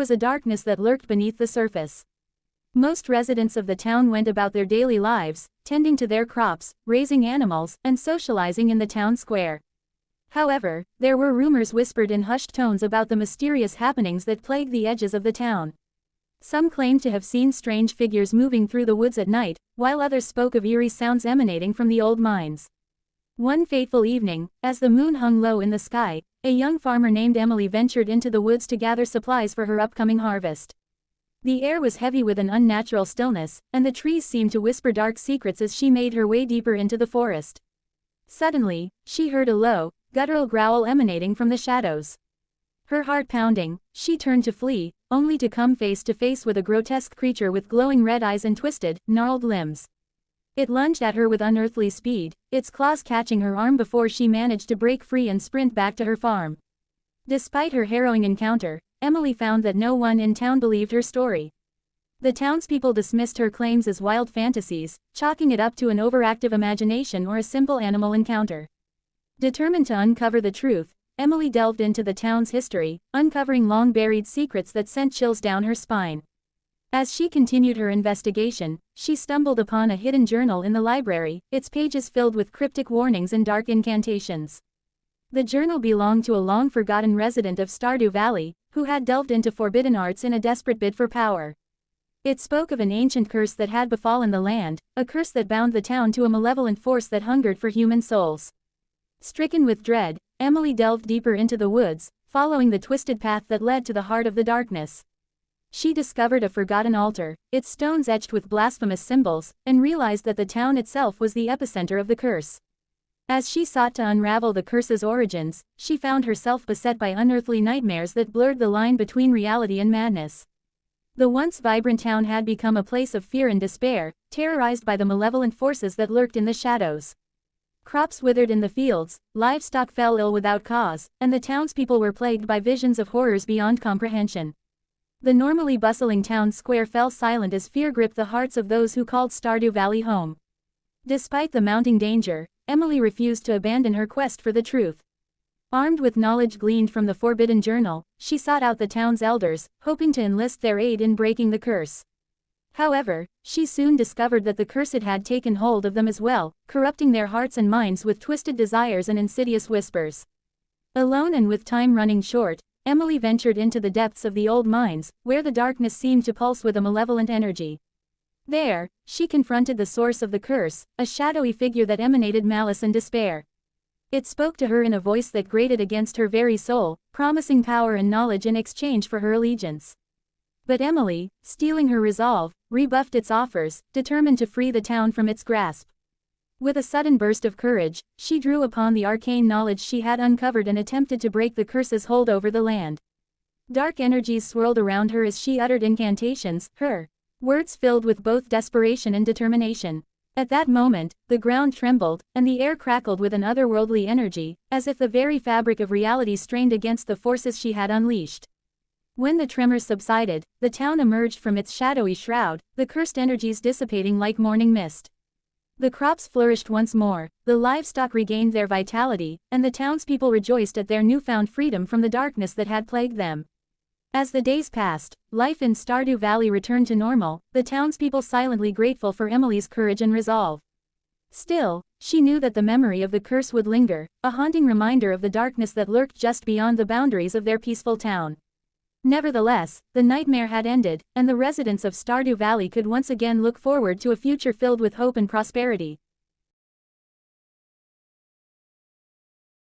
was a darkness that lurked beneath the surface. Most residents of the town went about their daily lives, tending to their crops, raising animals, and socializing in the town square. However, there were rumors whispered in hushed tones about the mysterious happenings that plagued the edges of the town. Some claimed to have seen strange figures moving through the woods at night, while others spoke of eerie sounds emanating from the old mines. One fateful evening, as the moon hung low in the sky, a young farmer named Emily ventured into the woods to gather supplies for her upcoming harvest. The air was heavy with an unnatural stillness, and the trees seemed to whisper dark secrets as she made her way deeper into the forest. Suddenly, she heard a low, guttural growl emanating from the shadows. Her heart pounding, she turned to flee, only to come face to face with a grotesque creature with glowing red eyes and twisted, gnarled limbs. It lunged at her with unearthly speed, its claws catching her arm before she managed to break free and sprint back to her farm. Despite her harrowing encounter, Emily found that no one in town believed her story. The townspeople dismissed her claims as wild fantasies, chalking it up to an overactive imagination or a simple animal encounter. Determined to uncover the truth, Emily delved into the town's history, uncovering long-buried secrets that sent chills down her spine. As she continued her investigation, she stumbled upon a hidden journal in the library, its pages filled with cryptic warnings and dark incantations. The journal belonged to a long-forgotten resident of Stardew Valley, who had delved into forbidden arts in a desperate bid for power. It spoke of an ancient curse that had befallen the land, a curse that bound the town to a malevolent force that hungered for human souls. Stricken with dread, Emily delved deeper into the woods, following the twisted path that led to the heart of the darkness. She discovered a forgotten altar, its stones etched with blasphemous symbols, and realized that the town itself was the epicenter of the curse. As she sought to unravel the curse's origins, she found herself beset by unearthly nightmares that blurred the line between reality and madness. The once vibrant town had become a place of fear and despair, terrorized by the malevolent forces that lurked in the shadows. Crops withered in the fields, livestock fell ill without cause, and the townspeople were plagued by visions of horrors beyond comprehension. The normally bustling town square fell silent as fear gripped the hearts of those who called Stardew Valley home. Despite the mounting danger, Emily refused to abandon her quest for the truth. Armed with knowledge gleaned from the forbidden journal, she sought out the town's elders, hoping to enlist their aid in breaking the curse. However, she soon discovered that the curse had taken hold of them as well, corrupting their hearts and minds with twisted desires and insidious whispers. Alone and with time running short, Emily ventured into the depths of the old mines, where the darkness seemed to pulse with a malevolent energy. There, she confronted the source of the curse, a shadowy figure that emanated malice and despair. It spoke to her in a voice that grated against her very soul, promising power and knowledge in exchange for her allegiance. But Emily, steeling her resolve, rebuffed its offers, determined to free the town from its grasp. With a sudden burst of courage, she drew upon the arcane knowledge she had uncovered and attempted to break the curse's hold over the land. Dark energies swirled around her as she uttered incantations, her words filled with both desperation and determination. At that moment, the ground trembled, and the air crackled with an otherworldly energy, as if the very fabric of reality strained against the forces she had unleashed. When the tremors subsided, the town emerged from its shadowy shroud, the cursed energies dissipating like morning mist. The crops flourished once more, the livestock regained their vitality, and the townspeople rejoiced at their newfound freedom from the darkness that had plagued them. As the days passed, life in Stardew Valley returned to normal, the townspeople silently grateful for Emily's courage and resolve. Still, she knew that the memory of the curse would linger, a haunting reminder of the darkness that lurked just beyond the boundaries of their peaceful town. Nevertheless, the nightmare had ended, and the residents of Stardew Valley could once again look forward to a future filled with hope and prosperity.